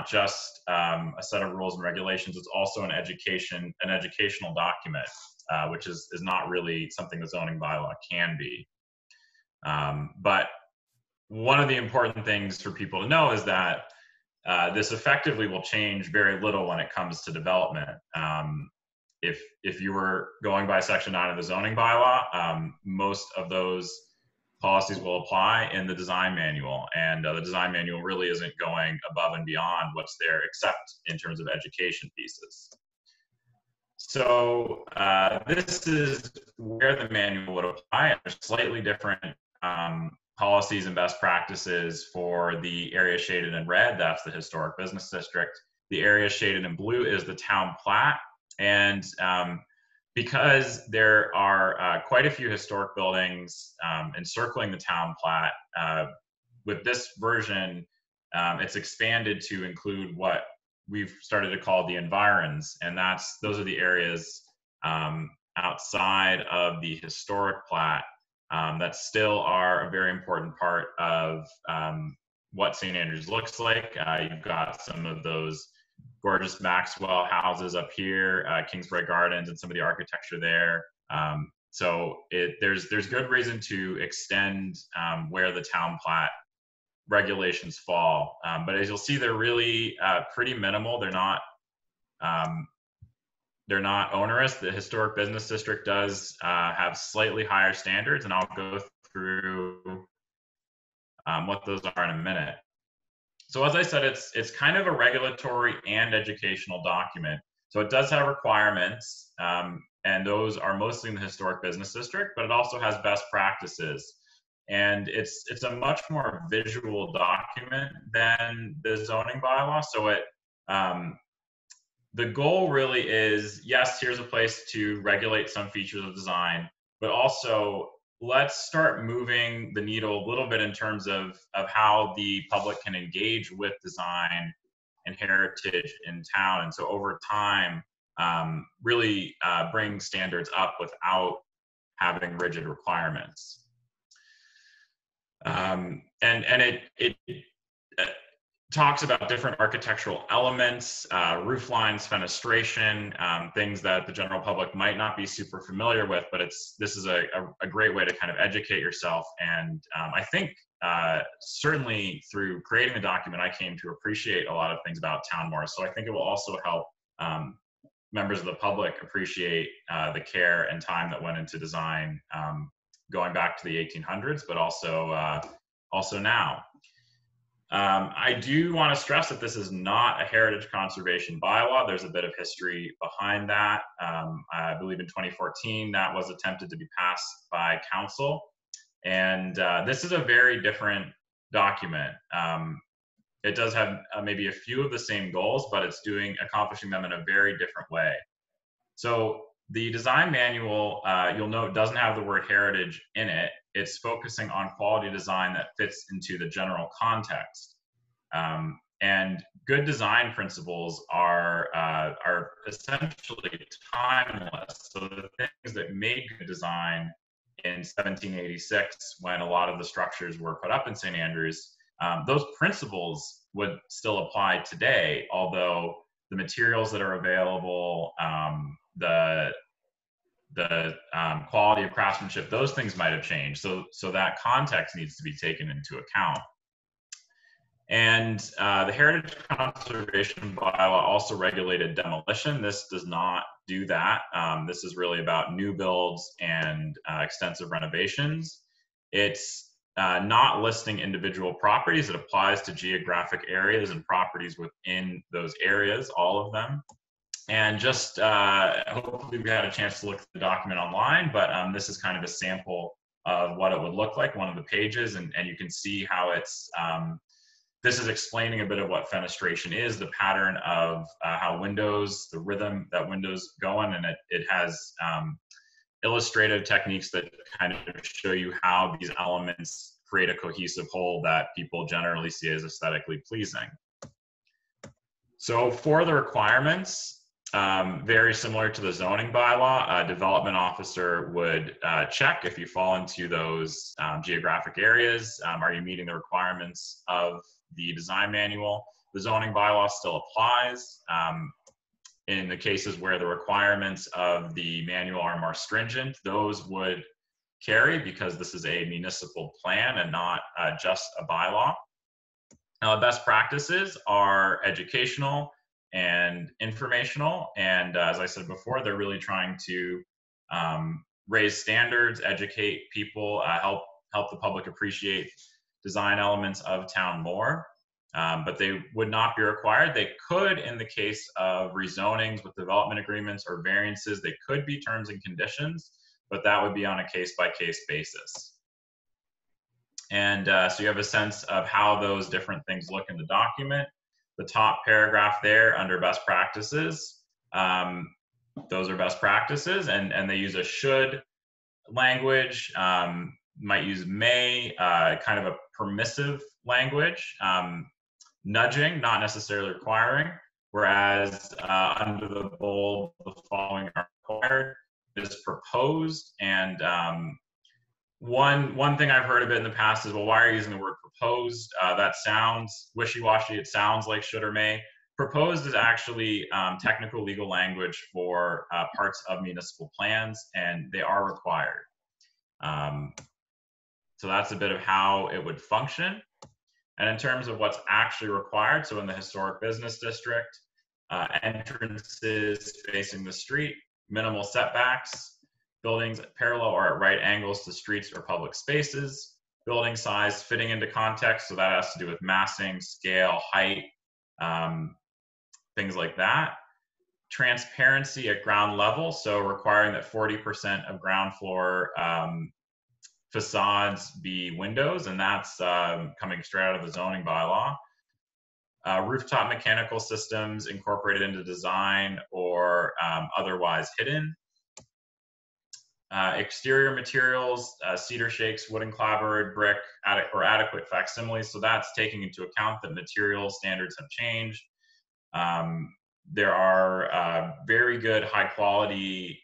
just a set of rules and regulations. It's also an educational document, which is not really something the zoning bylaw can be. But one of the important things for people to know is that this effectively will change very little when it comes to development. If you were going by Section 9 of the zoning bylaw, most of those policies will apply in the design manual, and the design manual really isn't going above and beyond what's there, except in terms of education pieces. So this is where the manual would apply. There's slightly different policies and best practices for the area shaded in red. That's the historic business district. The area shaded in blue is the town plat. And because there are quite a few historic buildings encircling the town plat, with this version, it's expanded to include what we've started to call the environs, and those are the areas outside of the historic plat that still are a very important part of what St. Andrews looks like. You've got some of those gorgeous Maxwell houses up here, Kingsbury Gardens, and some of the architecture there. So there's good reason to extend where the town plat regulations fall. But as you'll see, they're really pretty minimal. They're not onerous. The historic business district does have slightly higher standards, and I'll go through what those are in a minute. So as I said, it's kind of a regulatory and educational document. So it does have requirements, and those are mostly in the historic business district, but it also has best practices. And it's a much more visual document than the zoning bylaw. So the goal really is, yes, here's a place to regulate some features of design, but also let's start moving the needle a little bit in terms of how the public can engage with design and heritage in town. And so over time, really bring standards up without having rigid requirements. And it talks about different architectural elements, roof lines, fenestration, things that the general public might not be super familiar with, but this is a great way to kind of educate yourself. And I think certainly through creating the document, I came to appreciate a lot of things about town more. So I think it will also help members of the public appreciate the care and time that went into design, going back to the 1800s, but also now. I do want to stress that this is not a heritage conservation bylaw. There's a bit of history behind that. I believe in 2014, that was attempted to be passed by council. And this is a very different document. It does have maybe a few of the same goals, but it's accomplishing them in a very different way. So the design manual, you'll note, doesn't have the word heritage in it. It's focusing on quality design that fits into the general context. And good design principles are essentially timeless. So the things that made good design in 1786, when a lot of the structures were put up in St. Andrews, those principles would still apply today, although the materials that are available, the quality of craftsmanship, those things might have changed. So that context needs to be taken into account. And the Heritage Conservation Bylaw also regulated demolition. This does not do that. This is really about new builds and extensive renovations. It's not listing individual properties. It applies to geographic areas and properties within those areas, all of them. And just hopefully we had a chance to look at the document online, but this is kind of a sample of what it would look like, one of the pages, and you can see how it's, this is explaining a bit of what fenestration is, the pattern of how windows, the rhythm that windows go in, and it has illustrative techniques that kind of show you how these elements create a cohesive whole that people generally see as aesthetically pleasing. So for the requirements, very similar to the zoning bylaw, a development officer would check if you fall into those geographic areas. Are you meeting the requirements of the design manual? the zoning bylaw still applies. In the cases where the requirements of the manual are more stringent, those would carry because this is a municipal plan and not just a bylaw. Now, best practices are educational and informational. And as I said before, they're really trying to raise standards, educate people, help the public appreciate design elements of town more. But they would not be required. They could, in the case of rezonings with development agreements or variances, they could be terms and conditions, but that would be on a case-by-case basis. And so you have a sense of how those different things look in the document. The top paragraph there under best practices, those are best practices, and they use a should language, might use may, kind of a permissive language. Nudging, not necessarily requiring, whereas under the bold, the following are required is proposed. And one thing I've heard of it in the past is, well, why are you using the word proposed? That sounds wishy-washy. It sounds like should or may. Proposed is actually technical legal language for parts of municipal plans, and they are required. So that's a bit of how it would function. And in terms of what's actually required, so in the historic business district, entrances facing the street, minimal setbacks, buildings parallel or at right angles to streets or public spaces, building size fitting into context, so that has to do with massing, scale, height, things like that. Transparency at ground level, so requiring that 40% of ground floor facades be windows, and that's coming straight out of the zoning bylaw. Rooftop mechanical systems incorporated into design or otherwise hidden. Exterior materials, cedar shakes, wooden clapboard, brick, or adequate facsimiles. So that's taking into account that material standards have changed. There are very good, high quality,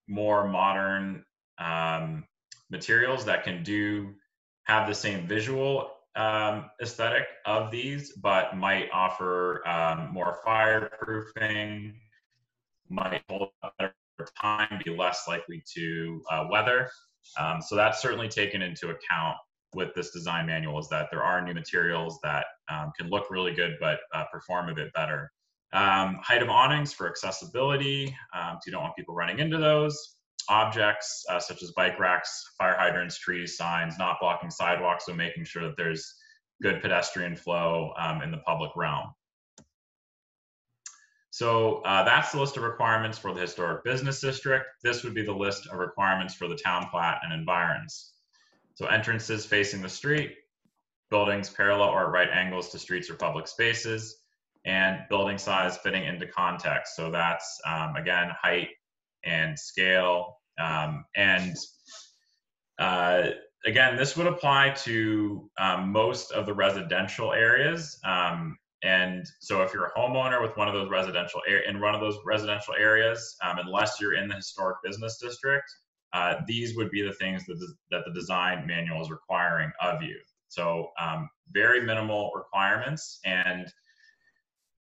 more modern materials that can have the same visual aesthetic of these, but might offer more fireproofing, might hold up better time, be less likely to weather. So that's certainly taken into account with this design manual, is that there are new materials that can look really good but perform a bit better. Height of awnings for accessibility, so you don't want people running into those. Objects such as bike racks, fire hydrants, trees, signs, not blocking sidewalks, so making sure that there's good pedestrian flow in the public realm. So that's the list of requirements for the historic business district. This would be the list of requirements for the town plat and environs. So entrances facing the street, buildings parallel or at right angles to streets or public spaces, and building size fitting into context. So that's, again, height and scale. Again, this would apply to most of the residential areas. And so if you're a homeowner with one of those residential areas, unless you're in the historic business district, these would be the things that the design manual is requiring of you. So very minimal requirements. And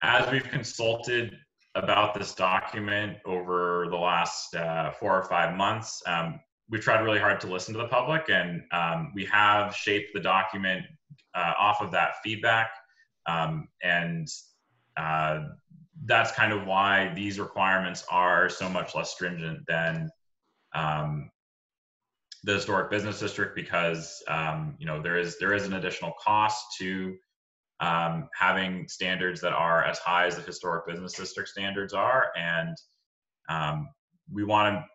as we've consulted about this document over the last 4 or 5 months, we've tried really hard to listen to the public, and we have shaped the document off of that feedback. That's kind of why these requirements are so much less stringent than the historic business district, because there is an additional cost to having standards that are as high as the historic business district standards are, and we want to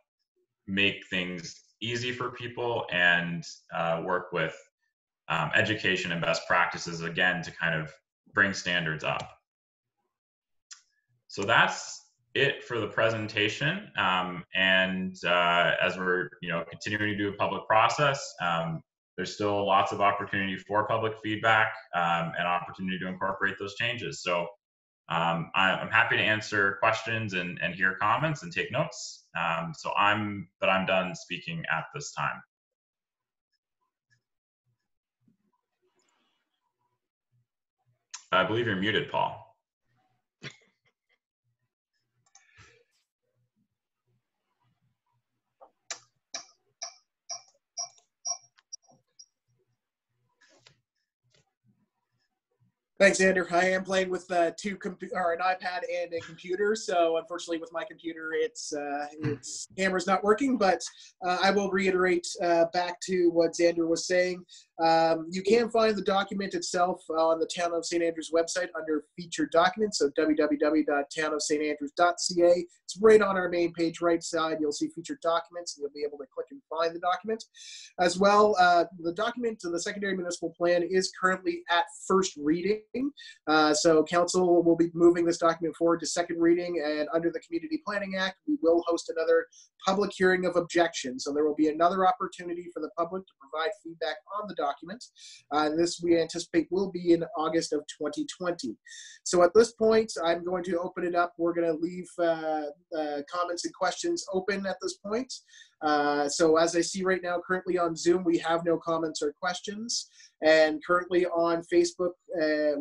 make things easy for people and work with education and best practices, again, to kind of bring standards up. So that's it for the presentation. As we're continuing to do a public process, there's still lots of opportunity for public feedback and opportunity to incorporate those changes. So I'm happy to answer questions and hear comments and take notes. I'm done speaking at this time. I believe you're muted, Paul. Thanks, Andrew. I am playing with an iPad and a computer, so unfortunately with my computer, its camera's not working, but I will reiterate back to what Xander was saying. You can find the document itself on the Town of St. Andrews website under featured documents, so www.townofstandrews.ca. It's right on our main page, right side. You'll see featured documents, and you'll be able to click and find the document. As well, the document to the secondary municipal plan is currently at first reading. So council will be moving this document forward to second reading, and under the Community Planning Act, we will host another public hearing of objections. So there will be another opportunity for the public to provide feedback on the document. And this we anticipate will be in August of 2020. So at this point, I'm going to open it up. We're going to leave comments and questions open at this point. So as I see right now, currently on Zoom, we have no comments or questions. And currently on Facebook,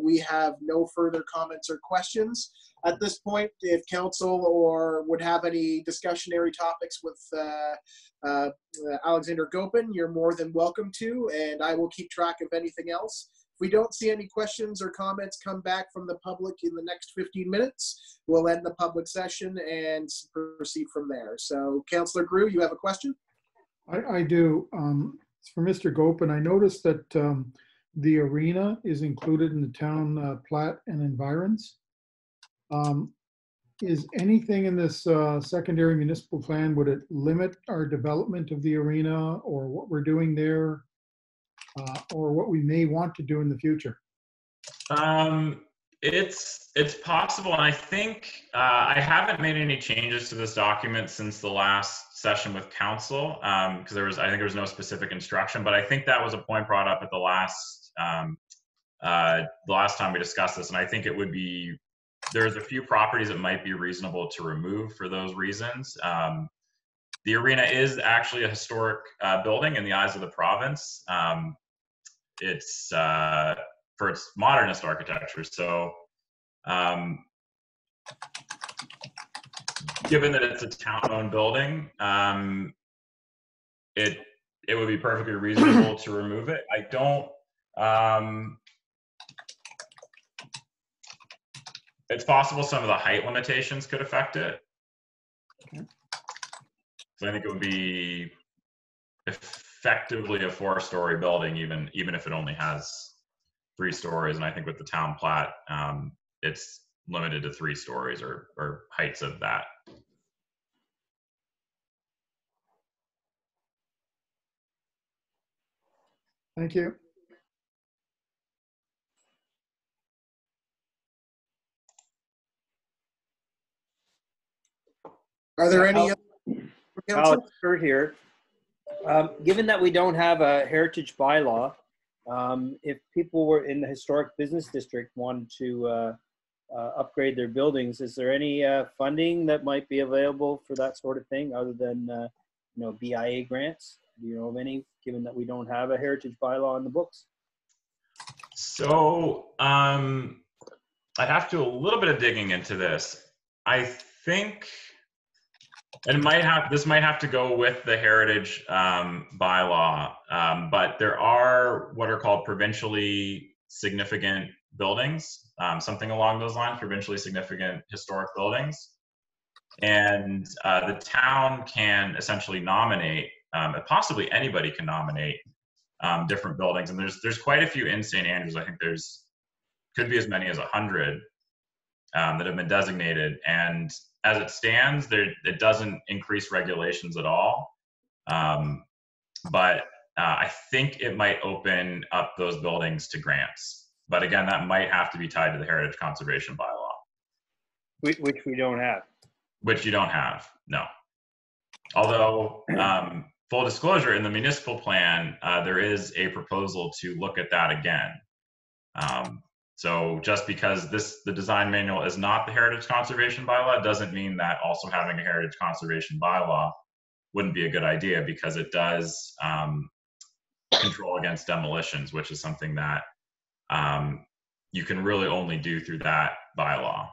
we have no further comments or questions. At this point, if council would have any discussionary topics with Alexander Gopin, you're more than welcome to, and I will keep track of anything else. If we don't see any questions or comments come back from the public in the next 15 minutes, we'll end the public session and proceed from there. So, Councillor Grew, you have a question? I do. It's for Mr. Gopin. I noticed that the arena is included in the town plat and environs. Is anything in this secondary municipal plan, would it limit our development of the arena or what we're doing there or what we may want to do in the future? It's possible, and I think I haven't made any changes to this document since the last session with council because I think there was no specific instruction, but I think that was a point brought up at the last time we discussed this, and I think it would be, there's a few properties that might be reasonable to remove for those reasons. The arena is actually a historic building in the eyes of the province. It's for its modernist architecture. So given that it's a town-owned building, it would be perfectly reasonable to remove it. I don't, it's possible some of the height limitations could affect it. Okay. So I think it would be effectively a 4-story building, even if it only has 3 stories. And I think with the town plat, it's limited to 3 stories or heights of that. Thank you. Are there any Alex Kurt here. Given that we don't have a heritage bylaw, if people were in the historic business district wanted to upgrade their buildings, is there any funding that might be available for that sort of thing other than BIA grants? Do you know of any, given that we don't have a heritage bylaw in the books? So I'd have to do a little bit of digging into this. I think this might have to go with the heritage bylaw, but there are what are called provincially significant buildings, something along those lines, provincially significant historic buildings. And the town can essentially nominate, possibly anybody can nominate different buildings. And there's quite a few in St. Andrews. I think could be as many as 100 that have been designated. And as it stands, it doesn't increase regulations at all. But I think it might open up those buildings to grants. But again, that might have to be tied to the Heritage Conservation Bylaw. Which we don't have. Which you don't have, no. Although, full disclosure, in the municipal plan, there is a proposal to look at that again. So just because the design manual is not the Heritage Conservation Bylaw doesn't mean that also having a Heritage Conservation Bylaw wouldn't be a good idea, because it does control against demolitions, which is something that you can really only do through that bylaw.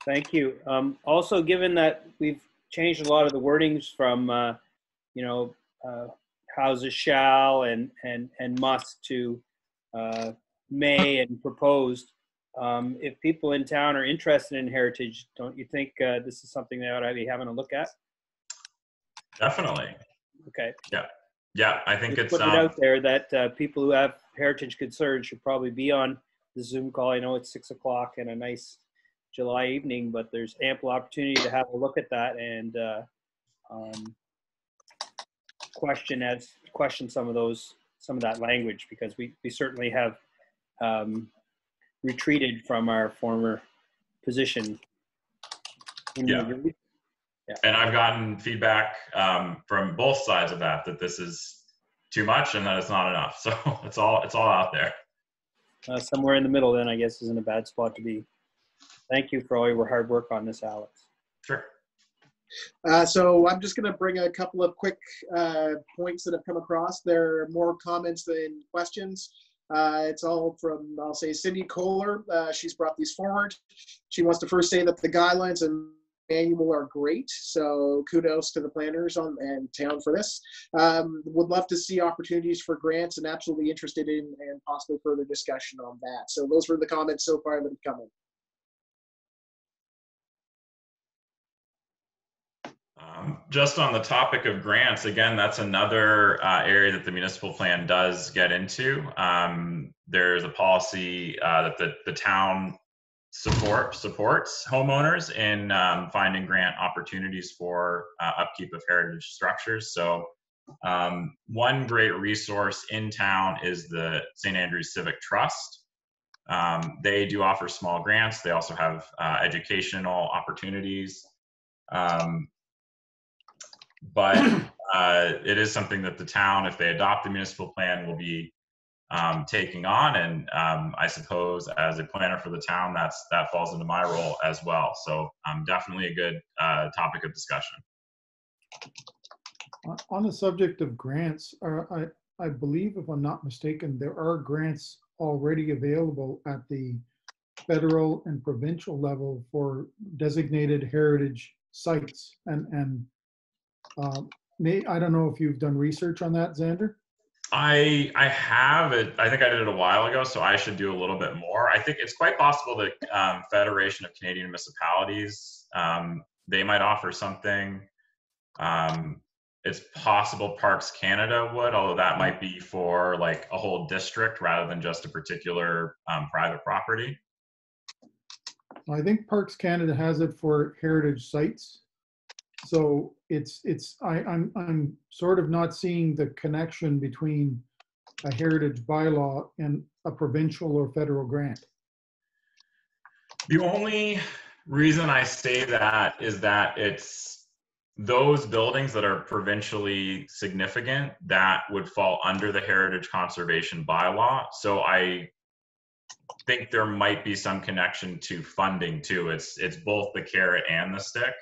Thank you. Also, given that we've changed a lot of the wordings from, houses shall and must to may and proposed, if people in town are interested in heritage, don't you think this is something they ought to be having a look at? Definitely. Okay. Yeah, I think Just it's putting it out there that people who have heritage concerns should probably be on the Zoom call. I know it's 6 o'clock and a nice July evening, but there's ample opportunity to have a look at that and question some of that language, because we certainly have retreated from our former position. Yeah. And I've gotten feedback from both sides of that this is too much and that it's not enough. So it's all out there. Somewhere in the middle, then, I guess, isn't a bad spot to be. Thank you for all your hard work on this, Alex. Sure. So I'm just going to bring a couple of quick points that have come across. There are more comments than questions. It's all from, I'll say, Cindy Kohler. She's brought these forward. She wants to first say that the guidelines and manual are great. So kudos to the planners and town for this. Would love to see opportunities for grants and absolutely interested in and possibly further discussion on that. So those were the comments so far that have come in. Just on the topic of grants, again, that's another area that the municipal plan does get into. There's a policy that the town supports homeowners in finding grant opportunities for upkeep of heritage structures. So one great resource in town is the St. Andrews Civic Trust. They do offer small grants. They also have educational opportunities. But it is something that the town, if they adopt the municipal plan, will be taking on. And I suppose as a planner for the town, that falls into my role as well. So definitely a good topic of discussion. On the subject of grants, I believe, if I'm not mistaken, there are grants already available at the federal and provincial level for designated heritage sites. I don't know if you've done research on that, Xander? I have it. I think I did it a while ago, so I should do a little bit more. I think it's quite possible that Federation of Canadian Municipalities, they might offer something. It's possible Parks Canada would, although that might be for like a whole district rather than just a particular private property. I think Parks Canada has it for heritage sites. So I'm sort of not seeing the connection between a heritage bylaw and a provincial or federal grant. The only reason I say that is that it's those buildings that are provincially significant that would fall under the heritage conservation bylaw. So I think there might be some connection to funding too. It's both the carrot and the stick.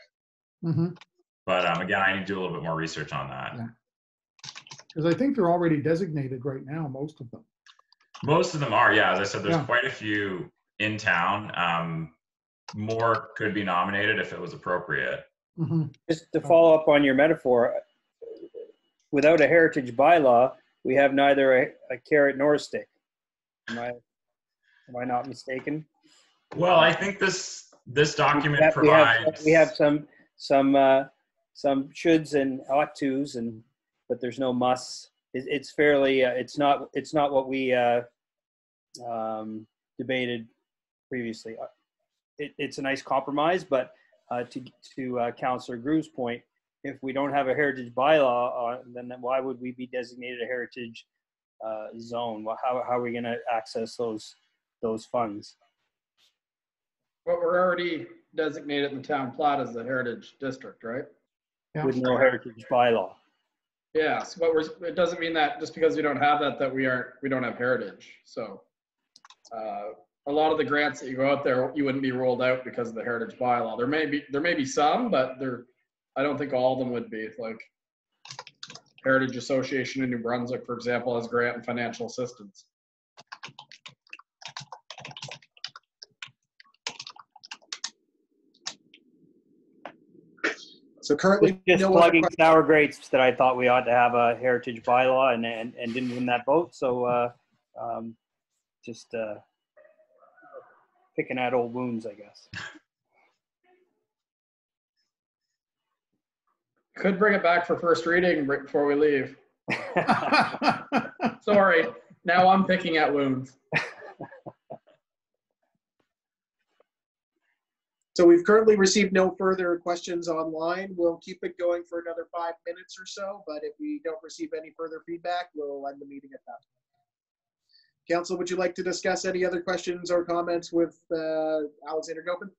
Mm-hmm. But again, I need to do a little bit more research on that. Because I think they're already designated right now, most of them. Most of them are, yeah. As I said, there's quite a few in town. More could be nominated if it was appropriate. Mm-hmm. Just to follow up on your metaphor, without a heritage bylaw, we have neither a carrot nor a stick. Am I not mistaken? Well, I think this document provides. We have some shoulds and ought tos, but there's no musts. It's fairly. It's not what we debated previously. It's a nice compromise, but to Councillor Grew's point, if we don't have a heritage bylaw, then why would we be designated a heritage zone? Well, how are we going to access those funds? But we're already designated in the town plot as the heritage district, right? Yeah. With no heritage bylaw. Yes, but it doesn't mean that just because we don't have that we don't have heritage. So a lot of the grants that you go out there, you wouldn't be rolled out because of the heritage bylaw. There may be some, but I don't think all of them would be. Like Heritage Association in New Brunswick, for example, has grant and financial assistance. So currently, Just no other plugging questions. sour grapes that I thought we ought to have a heritage bylaw and didn't win that vote. So just picking at old wounds, I guess. Could bring it back for first reading right before we leave. Sorry, now I'm picking at wounds. So we've currently received no further questions online. We'll keep it going for another 5 minutes or so, but if we don't receive any further feedback, we'll end the meeting at that point. Council, would you like to discuss any other questions or comments with Alexander Gopin?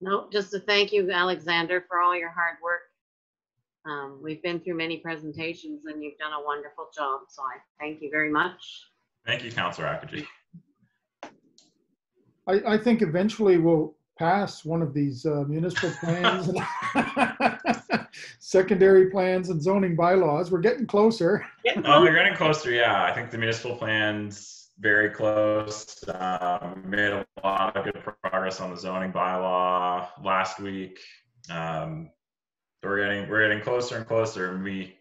No, just to thank you, Alexander, for all your hard work. We've been through many presentations and you've done a wonderful job. So I thank you very much. Thank you, Councillor Akaji. I think eventually we'll pass one of these municipal plans and secondary plans and zoning bylaws. We're getting closer. Oh, we're getting closer. Yeah, I think the municipal plan's very close. Made a lot of good progress on the zoning bylaw last week. We're getting closer and closer. And we,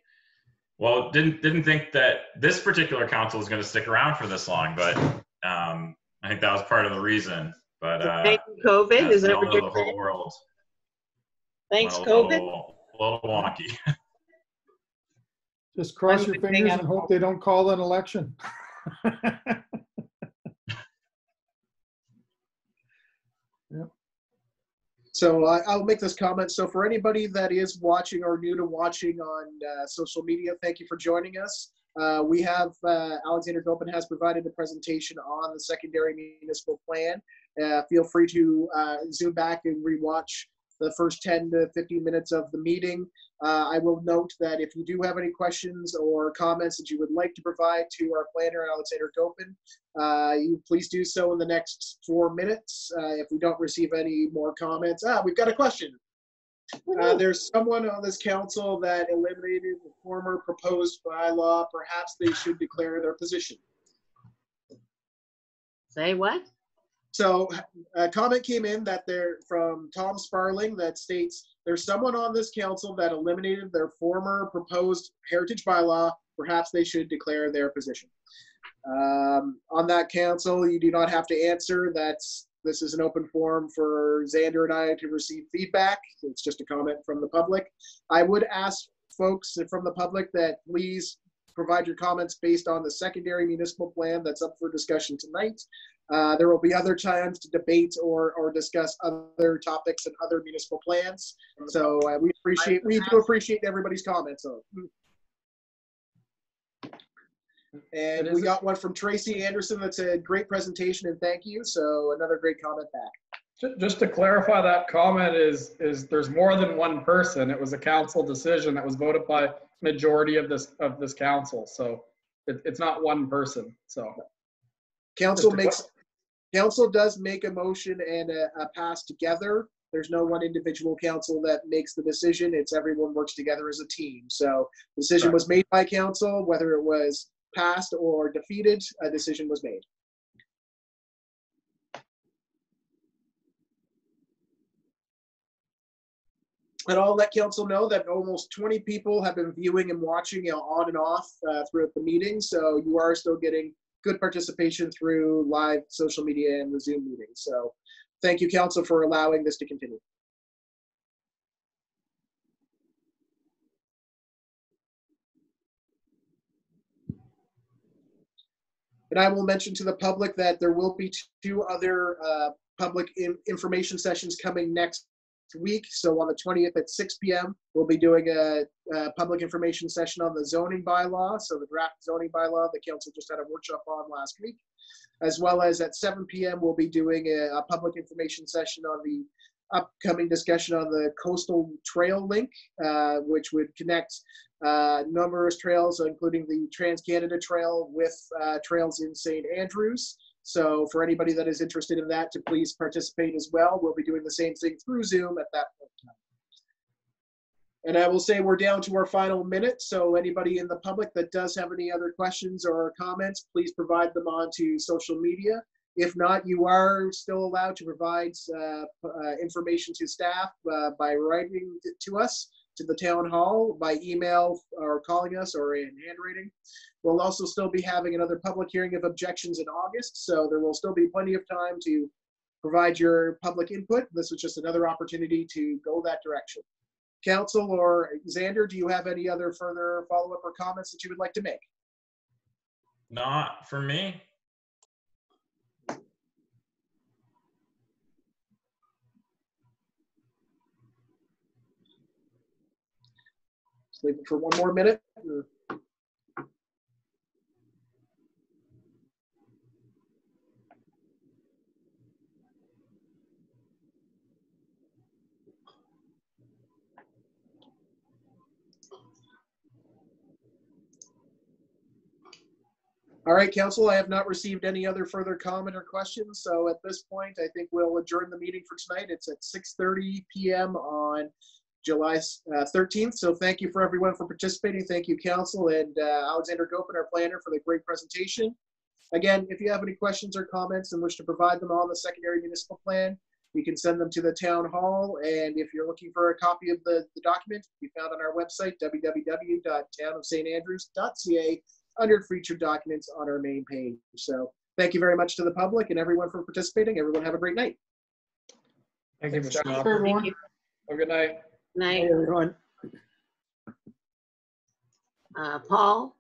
well, didn't think that this particular council was going to stick around for this long, but I think that was part of the reason. But thank you, COVID. yeah, Is that what the you're whole saying? world Thanks, went COVID. a little wonky. Just cross One your good thing fingers I've- and hope they don't call an election. So I'll make this comment. So for anybody that is watching or new to watching on social media, thank you for joining us. We have Alexander Gopin has provided a presentation on the secondary municipal plan. Feel free to zoom back and rewatch the first 10 to 15 minutes of the meeting. I will note that if you do have any questions or comments that you would like to provide to our planner, Alexander Gopin, you please do so in the next 4 minutes. If we don't receive any more comments, we've got a question. There's someone on this council that eliminated the former proposed bylaw. Perhaps they should declare their position. Say what? So a comment came in that they're from Tom Sparling that states there's someone on this council that eliminated their former proposed heritage bylaw. Perhaps they should declare their position. On that council, you do not have to answer. This is an open forum for Xander and I to receive feedback. It's just a comment from the public. I would ask folks from the public that please provide your comments based on the secondary municipal plan that's up for discussion tonight. There will be other times to debate or discuss other topics and other municipal plans. So we do appreciate everybody's comments. So. And we got one from Tracy Anderson that said, great presentation and thank you. So another great comment back. Just to clarify, that comment is there's more than one person. It was a council decision that was voted by majority of this council. So it's not one person. So council does make a motion and a pass together. There's no one individual council that makes the decision. It's everyone works together as a team. So the decision was made by council, whether it was passed or defeated, a decision was made. And I'll let council know that almost 20 people have been viewing and watching on and off throughout the meeting. So you are still getting good participation through live social media and the Zoom meeting. So thank you, council, for allowing this to continue. And I will mention to the public that there will be 2 other public information sessions coming next week. So on the 20th at 6 p.m., we'll be doing a public information session on the zoning bylaw. So the draft zoning bylaw the council just had a workshop on last week. As well as at 7 p.m., we'll be doing a public information session on the upcoming discussion on the coastal trail link, which would connect numerous trails, including the Trans-Canada Trail with trails in St. Andrews. So for anybody that is interested in that, to please participate as well. We'll be doing the same thing through Zoom at that point in time. And I will say we're down to our final minute. So anybody in the public that does have any other questions or comments, please provide them onto social media. If not, you are still allowed to provide information to staff by writing it to us, to the town hall, by email, or calling us, or in handwriting. We'll also still be having another public hearing of objections in August, so there will still be plenty of time to provide your public input. This was just another opportunity to go that direction. Council or Xander, do you have any other further follow-up or comments that you would like to make? Not for me. Just leave it for one more minute. All right, Council, I have not received any other further comment or questions. So at this point, I think we'll adjourn the meeting for tonight. It's at 6:30 p.m. on July 13th. So thank you for everyone for participating. Thank you, Council, and Alexander Gopin, our planner, for the great presentation. Again, if you have any questions or comments and wish to provide them on the secondary municipal plan, you can send them to the town hall. And if you're looking for a copy of the document, it can be found on our website, www.townofstandrews.ca, under featured documents on our main page. So thank you very much to the public and everyone for participating. Everyone have a great night. Thank you, Mr. Thank everyone. you. Have a good night. Night. Hey, everyone. Paul?